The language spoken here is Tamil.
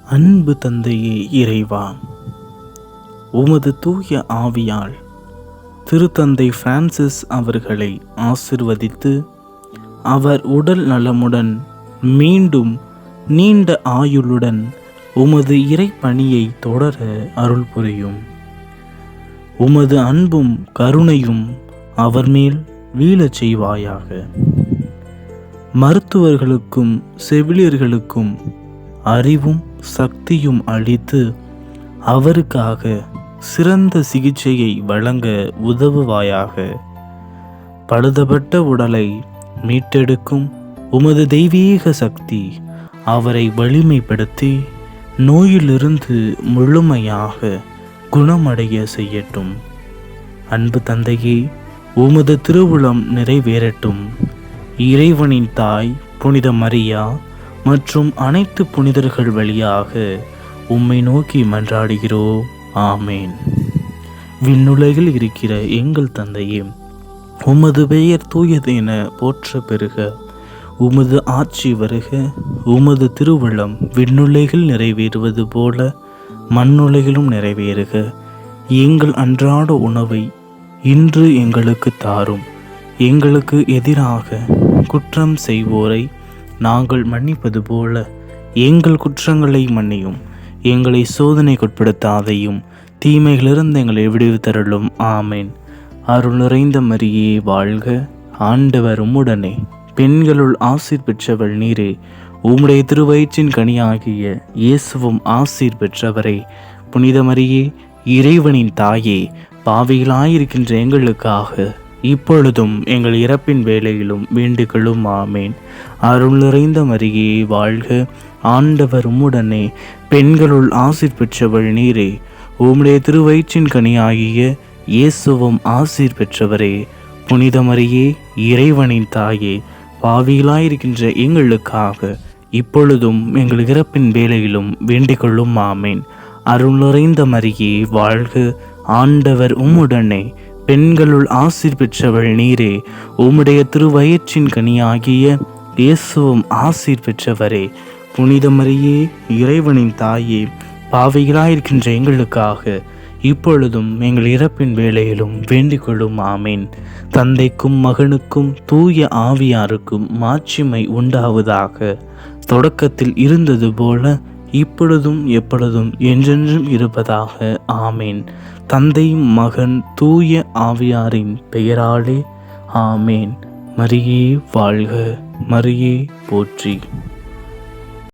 அன்பு தந்தையே இறைவா, உமது தூய ஆவியால் திருத்தந்தை பிரான்சிஸ் அவர்களை ஆசிர்வதித்து அவர் உடல் நலமுடன் மீண்டும் நீண்ட ஆயுளுடன் உமது இறைப்பணியை தொடர அருள் புரியும். உமது அன்பும் கருணையும் அவர் மேல் வீழச் செய்வாயாக. மருத்துவர்களுக்கும் செவிலியர்களுக்கும் அறிவும் சக்தியும் அளித்து அவருக்காக சிறந்த சிகிச்சையை வழங்க உதவுவாயாக. பழுதப்பட்ட உடலை மீட்டெடுக்கும் உமது தெய்வீக சக்தி அவரை வலிமைப்படுத்தி நோயிலிருந்து முழுமையாக குணமடைய செய்யட்டும். அன்பு தந்தையே, உமது திருவுளம் நிறைவேறட்டும். இறைவனின் தாய் புனித மரியா மற்றும் அனைத்து புனிதர்கள் வழியாக உம்மை நோக்கி மன்றாடுகிறோம். ஆமேன். விண்ணுலகில் இருக்கிற எங்கள் தந்தையே, உமது பெயர் தூயது என போற்ற பெறுக. உமது ஆட்சி வருக. உமது திருவுளம் விண்ணுலகில் நிறைவேறுவது போல மண்ணுலகிலும் நிறைவேறுக. எங்கள் அன்றாட உணவை இன்று எங்களுக்கு தாரும். எங்களுக்கு எதிராக குற்றம் செய்வோரை நாங்கள் மன்னிப்பது போல எங்கள் குற்றங்களை மன்னியும். எங்களை சோதனைக்குட்படுத்தாதையும் தீமைகளிலிருந்து எங்களை விடுவித்தருளும். ஆமேன். அருள் நிறைந்த மரியே வாழ்க. ஆண்டவர் உம்முடனே, பெண்களுள் ஆசீர் பெற்றவள் நீரே. உம்முடைய திருவயிற்றின் கனியாகிய இயேசுவும் ஆசீர் பெற்றவரே. புனித மரியே, இறைவனின் தாயே, பாவிகளாயிருக்கின்ற எங்களுக்காக இப்பொழுதும் எங்கள் இறப்பின் வேளையிலும் வேண்டிக்கொள்ளும். ஆமேன். அருள் நிறைந்த மரியே வாழ்க. ஆண்டவர் உம்முடனே, பெண்களுள் ஆசீர் பெற்றவள் நீரே. உம்முடைய திருவயிற்றின் கனியாகிய இயேசுவும் ஆசீர் பெற்றவரே. புனித மரியே, இறைவனின் தாயே, பாவிகளாயிருக்கின்ற எங்களுக்காக இப்பொழுதும் எங்கள் இறப்பின் வேளையிலும் வேண்டிக்கொள்ளும். ஆமேன். அருள் நிறைந்த மரியே வாழ்க. ஆண்டவர் உம்முடனே, பெண்களுள் ஆசீர் பெற்றவள் நீரே. உம்முடைய திருவயிற்றின் கனியாகிய இயேசுவும் ஆசீர் பெற்றவரே. புனித மரியே, இறைவனின் தாயே, பாவிகளாயிருக்கின்ற எங்களுக்காக இப்பொழுதும் எங்கள் இறப்பின் வேளையிலும் வேண்டிக்கொள்ளும். ஆமேன். தந்தைக்கும் மகனுக்கும் தூய ஆவியாருக்கும் மாட்சிமை உண்டாவதாக. தொடக்கத்தில் இருந்தது போல இப்பொழுதும் எப்பொழுதும் என்றென்றும் இருப்பதாக. ஆமேன். தந்தை, மகன், தூய ஆவியாரின் பெயராலே. ஆமேன். மரியே வாழ்க. மரியே போற்றி.